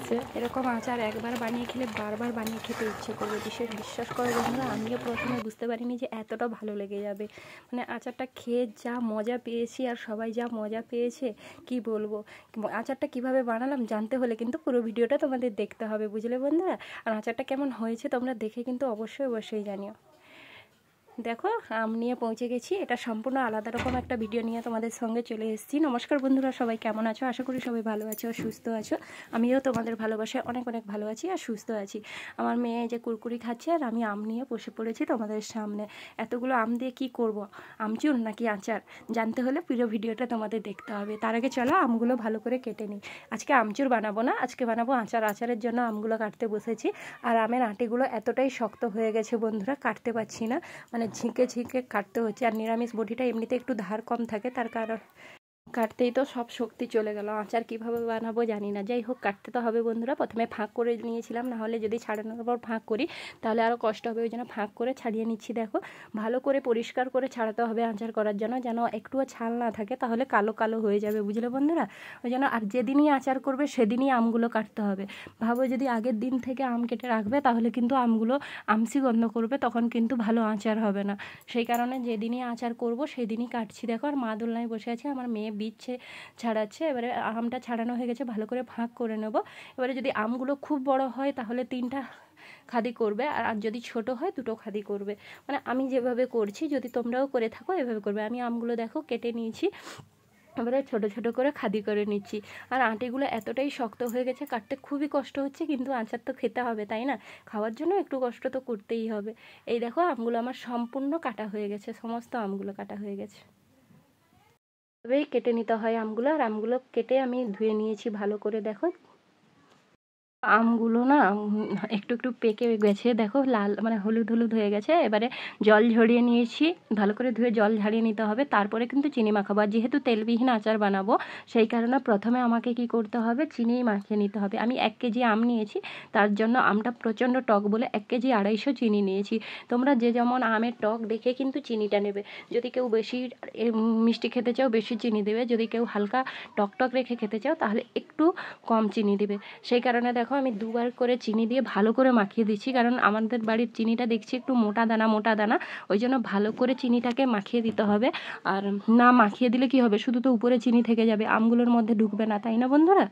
হচ্ছে। এরকম আচার একবার বানিয়ে খেলে বারবার বানিয়ে খেতে ইচ্ছে করবে। বিশ্বাস করো বন্ধুরা, আমিও প্রথমে বুঝতে পারিনি যে এতটা ভালো লেগে যাবে। মানে আচারটা খেয়ে যা মজা পেয়েছি আর সবাই যা মজা পেয়েছে কি বলবো। আচারটা কিভাবে বানালাম জানতে হলে কিন্তু পুরো ভিডিওটা তোমাদের দেখতে হবে, বুঝলে বন্ধুরা। আর আচারটা কেমন হয়েছে তোমরা দেখে কিন্তু অবশ্যই জানিও। দেখো আম নিয়ে পৌঁছে গেছি, এটা সম্পূর্ণ আলাদা রকম একটা ভিডিও নিয়ে তোমাদের সঙ্গে চলে এসেছি। নমস্কার বন্ধুরা, সবাই কেমন আছো? আশা করি সবাই ভালো আছো আর সুস্থ আছো। আমিও তোমাদের ভালোবাসায় অনেক ভালো আছি আর সুস্থ আছি। আমার মেয়ে যে কুরকুরি খাচ্ছে আর আমি আম নিয়ে বসে পড়েছি তোমাদের সামনে। এতগুলো আম দিয়ে কি করব, আমচুর নাকি আচার, জানতে হলে পুরো ভিডিওটা তোমাদের দেখতে হবে। তার আগে চলো আমগুলো ভালো করে কেটে নিই। আজকে আমচুর বানাবো না, আজকে বানাবো আচার। আচারের জন্য আমগুলো কাটতে বসেছি। আর আমের আটিগুলো এতটাই শক্ত হয়ে গেছে বন্ধুরা, কাটতে পারছি না, মানে ঝিঁকে কাটতে হচ্ছে। আর নিরামিষ বটিটা এমনিতে একটু ধার কম থাকে, তার কারণ কাটতেই তো সব শক্তি চলে গেল। আচার কিভাবে বানাবো জানি না, যাই হোক কাটতে তো হবে বন্ধুরা। প্রথমে ফাঁক করে নিয়েছিলাম, না হলে যদি ছাড়ানোর পর ফাঁক করি তাহলে আরও কষ্ট হবে, ওই জন্য ফাঁক করে ছাড়িয়ে নিচ্ছি। দেখো ভালো করে পরিষ্কার করে ছাড়াতে হবে আচার করার জন্য, যেন একটুও ছাল না থাকে, তাহলে কালো কালো হয়ে যাবে, বুঝলে বন্ধুরা। ওই জন্য আর যেদিনই আচার করবে সেদিনই আমগুলো কাটতে হবে। ভাবো যদি আগের দিন থেকে আম কেটে রাখবে তাহলে কিন্তু আমগুলো আমসি গন্ধ করবে, তখন কিন্তু ভালো আচার হবে না। সেই কারণে যেদিনই আচার করব সেদিনই কাটছি। দেখো আর মা দোলনায় বসে আছে, আমার মেয়ে বীজ ছাড়াচ্ছে। এবারে আমটা ছাড়ানো হয়ে গেছে, ভালো করে ফাঁক করে নেব। এবারে যদি আমগুলো খুব বড় হয় তাহলে 3টা খাদি করবে, আর যদি ছোট হয় 2টো খাদি করবে। মানে আমি যেভাবে করছি যদি তোমরাও করে থাকো এভাবে করবে। আমি আমগুলো দেখো কেটে নিয়েছি, এবারে ছোট ছোট করে খাদি করে নিচ্ছি। আর আটিগুলো এতটাই শক্ত হয়ে গেছে, কাটতে খুবই কষ্ট হচ্ছে, কিন্তু আচার তো খেতে হবে তাই না, খাওয়ার জন্য একটু কষ্ট তো করতেই হবে। এই দেখো আমগুলো আমার সম্পূর্ণ কাটা হয়ে গেছে, সমস্ত আমগুলো কাটা হয়ে গেছে। এভাবেই কেটে নিতে হয় আমগুলো। আর আমগুলো কেটে আমি ধুয়ে নিয়েছি ভালো করে। দেখো আমগুলো না একটু পেকে গেছে, দেখো লাল মানে হলুদ হয়ে গেছে। এবারে জল ঝরিয়ে নিয়েছি, ভালো করে ধুয়ে জল ঝরিয়ে নিতে হবে, তারপরে কিন্তু চিনি মাখাবো। আর যেহেতু তেলবিহীন আচার বানাবো সেই কারণে প্রথমে আমাকে কি করতে হবে, চিনি মাখিয়ে নিতে হবে। আমি 1 কেজি আম নিয়েছি, তার জন্য আমটা প্রচণ্ড টক বলে 1 কেজি 250 চিনি নিয়েছি। তোমরা যে যেমন আমের টক দেখে কিন্তু চিনিটা নেবে। যদি কেউ বেশি মিষ্টি খেতে চাও বেশি চিনি দেবে, যদি কেউ হালকা টক রেখে খেতে চাও তাহলে একটু কম চিনি দেবে। সেই কারণে দেখো আমি 2বার করে চিনি দিয়ে ভালো করে মাখিয়ে দিচ্ছি, কারণ আমাদের বাড়ির চিনিটা দেখছি একটু মোটা দানা, ওই জন্য ভালো করে চিনিটাকে মাখিয়ে দিতে হবে। আর না মাখিয়ে দিলে কি হবে, শুধু তো উপরে চিনি থেকে যাবে, আমগুলোর মধ্যে ঢুকবে না, তাই না বন্ধুরা।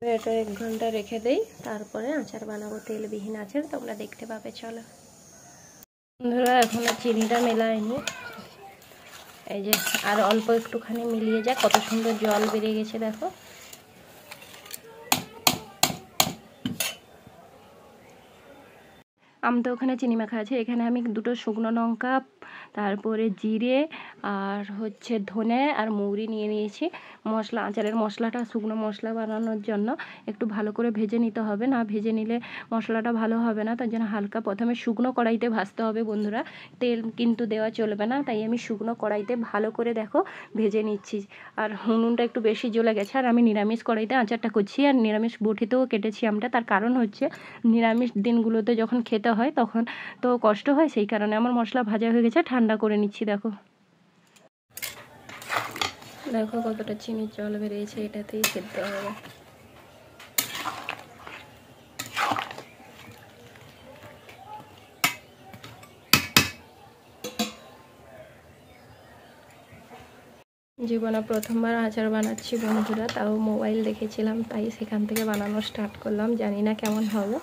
এটা 1 ঘন্টা রেখে দেই, তারপরে আচার বানাবো, তেলবিহীন আচার, তোমরা দেখতে পাবে। চলো বন্ধুরা, এখনো চিনিটা মেলায়নি, এই যে আর অল্প একটুখানি মিলিয়ে যাক, কত সুন্দর জল বেরিয়ে গেছে দেখো। আম তো ওখানে চিনি মাখা আছে, এখানে আমি 2টো শুকনো লঙ্কা, তারপরে জিরে আর হচ্ছে ধনে আর মৌরি নিয়ে নিয়েছি। মশলা, আচারের মশলাটা শুকনো মশলা বানানোর জন্য একটু ভালো করে ভেজে নিতে হবে, না ভেজে নিলে মশলাটা ভালো হবে না। তার জন্য হালকা প্রথমে শুকনো কড়াইতে ভাজতে হবে বন্ধুরা, তেল কিন্তু দেওয়া চলবে না। তাই আমি শুকনো কড়াইতে ভালো করে দেখো ভেজে নিচ্ছি। আর নুনটা একটু বেশি জ্বলে গেছে, আর আমি নিরামিষ কড়াইতে আচারটা করছি, আর নিরামিষ বটিতেও কেটেছি আমটা। তার কারণ হচ্ছে নিরামিষ দিনগুলোতে যখন খেতে হয় তখন তো কষ্ট হয়, সেই কারণে। আমার মশলা ভাজা হয়ে গেছে, ঠান্ডা করে নিচ্ছি। দেখো দেখো কতটা চিনির জল বেরিয়েছে, এটাতেই সেদ্ধ হবে। জীবনে প্রথমবার আচার বানাচ্ছি বন্ধুরা, তাও মোবাইল দেখেছিলাম, তাই সেখান থেকে বানানো স্টার্ট করলাম, জানি না কেমন হবে।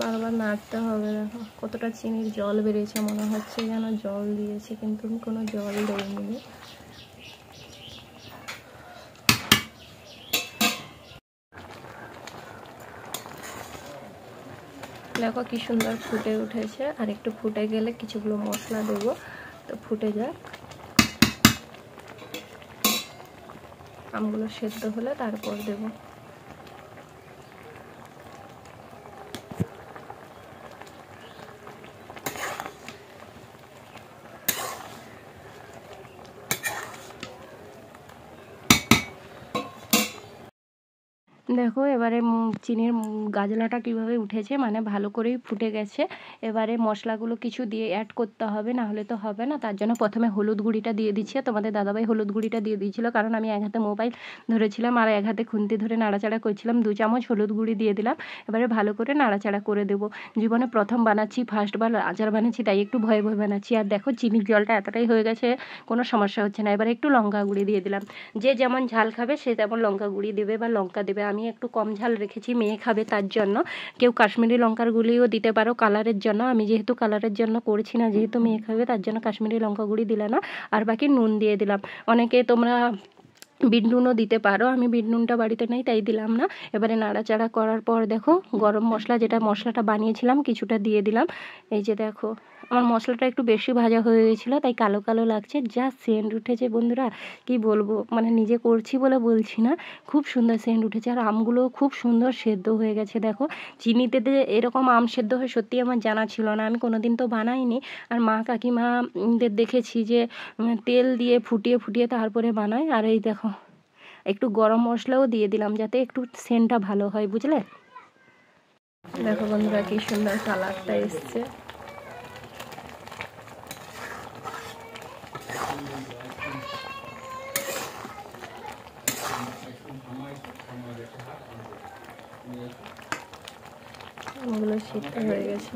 বারবার নাড়তে হবে। দেখো কতটা চিনির জল বেরিয়েছে, মনে হচ্ছে যেন জল দিয়েছে, কিন্তু আমি কোনো জল দেইনি। দেখো কি সুন্দর ফুটে উঠেছে, আর একটু ফুটে গেলে কিছুগুলো মশলা দেবো, তো ফুটে যাক। আমগুলো সেদ্ধ হলে তারপর দেবো। দেখো এবারে চিনির গাজলাটা কিভাবে উঠেছে, মানে ভালো করেই ফুটে গেছে। এবারে মশলাগুলো কিছু দিয়ে অ্যাড করতে হবে, না হলে তো হবে না। তার জন্য প্রথমে হলুদ গুঁড়িটা দিয়ে দিচ্ছি। তোমাদের দাদাভাই হলুদ গুঁড়িটা দিয়ে দিয়েছিল, কারণ আমি এক হাতে মোবাইল ধরেছিলাম আর এক হাতে খুন্তি ধরে নাড়াচাড়া করছিলাম। 2 চামচ হলুদ গুঁড়ি দিয়ে দিলাম। এবারে ভালো করে নাড়াচাড়া করে দেবো। জীবনে প্রথম বানাচ্ছি, ফার্স্টবার আচার বানাচ্ছি, তাই একটু ভয়ে ভয়ে বানাচ্ছি। আর দেখো চিনির জলটা এতটাই হয়ে গেছে, কোনো সমস্যা হচ্ছে না। এবারে একটু লঙ্কা গুঁড়ি দিয়ে দিলাম। যে যেমন ঝাল খাবে সে তেমন লঙ্কা গুঁড়ি দেবে বা লঙ্কা দেবে। আমি একটু কম ঝাল রেখেছি, মেয়ে খাবে তার জন্য। কেউ কাশ্মীরি লঙ্কার গুঁড়িও দিতে পারো কালারের জন্য। আমি যেহেতু কালারের জন্য করছি না, যেহেতু মেয়ে খাবে তার জন্য কাশ্মীরি লঙ্কা গুঁড়ি দিলে না। আর বাকি নুন দিয়ে দিলাম। অনেকে তোমরা বিট নুনও দিতে পারো, আমি বিট নুনটা বাড়িতে নেই তাই দিলাম না। এবারে নাড়াচাড়া করার পর দেখো গরম মশলা, যেটা মশলাটা বানিয়েছিলাম, কিছুটা দিয়ে দিলাম। এই যে দেখো আমার মশলাটা একটু বেশি ভাজা হয়ে গেছিলো, তাই কালো কালো লাগছে। যা সেন্ট উঠেছে বন্ধুরা, কি বলবো, মানে নিজে করছি বলে বলছি না, খুব সুন্দর সেন্ট উঠেছে। আর আমগুলো খুব সুন্দর সেদ্ধ হয়ে গেছে। দেখো চিনিতে এরকম আম সেদ্ধ হয় সত্যি আমার জানা ছিল না, আমি কোনোদিন তো বানাইনি। আর মা কাকিমাদের দেখেছি যে তেল দিয়ে ফুটিয়ে ফুটিয়ে তারপরে বানায়। আর এই দেখো একটু গরম মশলাও দিয়ে দিলাম, যাতে একটু সেন্টটা ভালো হয়, বুঝলে। দেখো বন্ধুরা কি সুন্দর কালারটা এসছে। ওগুলো সিদ্ধ হয়ে গেছে।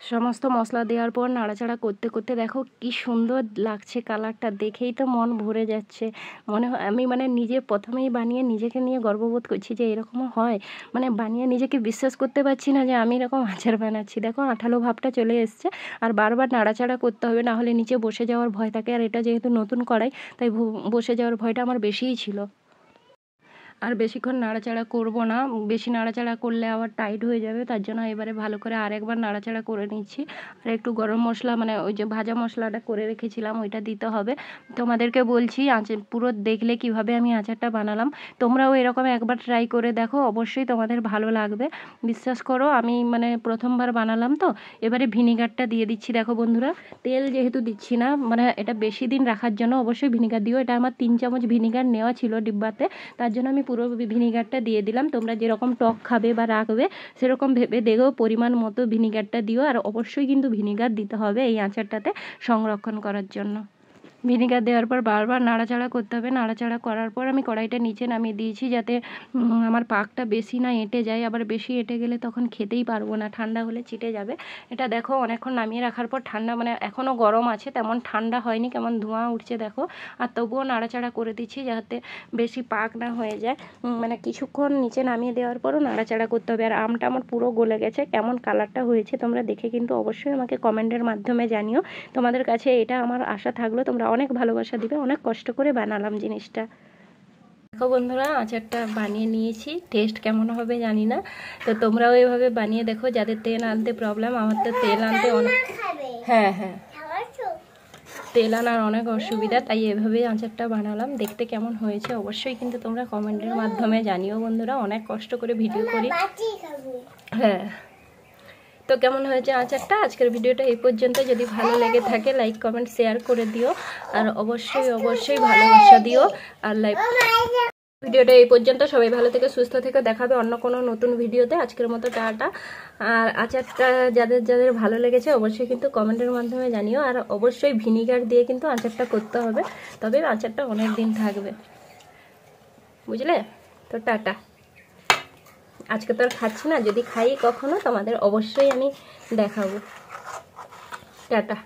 সমস্ত মশলা দেওয়ার পর নাড়াচাড়া করতে করতে দেখো কি সুন্দর লাগছে, কালারটা দেখেই তো মন ভরে যাচ্ছে। মনে হয় আমি নিজে প্রথমেই বানিয়ে নিজেকে নিয়ে গর্ববোধ করছি যে এরকমও হয়। বানিয়ে নিজেকে বিশ্বাস করতে পারছি না যে আমি এরকম আচার বানাচ্ছি। দেখো আঠালো ভাবটা চলে এসছে। আর বারবার নাড়াচাড়া করতে হবে, না হলে নিচে বসে যাওয়ার ভয় থাকে। আর এটা যেহেতু নতুন কড়াই, তাই বসে যাওয়ার ভয়টা আমার বেশিই ছিল। আর বেশিক্ষণ নাড়াচাড়া করব না, বেশি নাড়াচাড়া করলে আবার টাইট হয়ে যাবে। তার জন্য এবারে ভালো করে আরেকবার নাড়াচাড়া করে নিচ্ছি। আর একটু গরম মশলা, ওই যে ভাজা মশলাটা করে রেখেছিলাম, ওইটা দিতে হবে। তোমাদেরকে বলছি পুরো দেখলে কিভাবে আমি আচারটা বানালাম। তোমরাও এরকম একবার ট্রাই করে দেখো, অবশ্যই তোমাদের ভালো লাগবে, বিশ্বাস করো। আমি প্রথমবার বানালাম তো। এবারে ভিনিগারটা দিয়ে দিচ্ছি। দেখো বন্ধুরা, তেল যেহেতু দিচ্ছি না, এটা বেশি দিন রাখার জন্য অবশ্যই ভিনিগার দিও। এটা আমার 3 চামচ ভিনিগার নেওয়া ছিল ডিব্বাতে, তার জন্য আমি পুরো ভিনিগারটা দিয়ে দিলাম। তোমরা যেরকম টক খাবে বা রাখবে সেরকম ভেবে দেখো, পরিমাণ মতো ভিনিগারটা দিও। আর অবশ্যই কিন্তু ভিনিগার দিতে হবে এই আচারটাতে সংরক্ষণ করার জন্য। ভিনিগার দেওয়ার পর বারবার নাড়াচাড়া করতে হবে। নাড়াচাড়া করার পর আমি কড়াইটা নিচে নামিয়ে দিয়েছি, যাতে আমার পাকটা বেশি না এঁটে যায়। আবার বেশি এঁটে গেলে তখন খেতেই পারবো না, ঠান্ডা হলে চিটে যাবে। এটা দেখো অনেকক্ষণ নামিয়ে রাখার পর ঠান্ডা, এখনও গরম আছে, তেমন ঠান্ডা হয়নি, কেমন ধোঁয়া উঠছে দেখো। আর তবুও নাড়াচাড়া করে দিচ্ছি যাতে বেশি পাক না হয়ে যায়। কিছুক্ষণ নিচে নামিয়ে দেওয়ার পরও নাড়াচাড়া করতে হবে। আর আমটা আমার পুরো গলে গেছে। কেমন কালারটা হয়েছে তোমরা দেখে কিন্তু অবশ্যই আমাকে কমেন্টের মাধ্যমে জানিও। তোমাদের কাছে এটা আমার আশা থাকলো, তোমরা অনেক ভালোবাসা দিবে। অনেক কষ্ট করে বানালাম জিনিসটা। দেখো বন্ধুরা, আচারটা বানিয়ে নিয়েছি, টেস্ট কেমন হবে জানি না। তো তোমরাও এভাবে বানিয়ে দেখো, যাদের তেল আনতে প্রবলেম। আমার তো তেল আনতে অনেক, হ্যাঁ তেল আনার অনেক অসুবিধা, তাই এভাবেই আচারটা বানালাম। দেখতে কেমন হয়েছে অবশ্যই কিন্তু তোমরা কমেন্টের মাধ্যমে জানিও বন্ধুরা। অনেক কষ্ট করে ভিডিও করি। হ্যাঁ, তো কেমন হয়েছে আচারটা? আজকের ভিডিওটা এই পর্যন্ত। যদি ভালো লেগে থাকে লাইক কমেন্ট শেয়ার করে দিও। আর অবশ্যই ভালোবাসা দিও। আর ভিডিওটা এই পর্যন্ত। সবাই ভালো থেকে সুস্থ থেকে, দেখাবে অন্য কোনো নতুন ভিডিওতে। আজকের মতো টাটা। আর আচারটা যাদের ভালো লেগেছে অবশ্যই কিন্তু কমেন্টের মাধ্যমে জানিও। আর অবশ্যই ভিনিগার দিয়ে কিন্তু আচারটা করতে হবে, তবে আচারটা অনেক দিন থাকবে, বুঝলে। তো টাটা। আজকে তো আর খাচ্ছি না, যদি খাই কখনো তোমাদের অবশ্যই আমি দেখাবো। টাটা।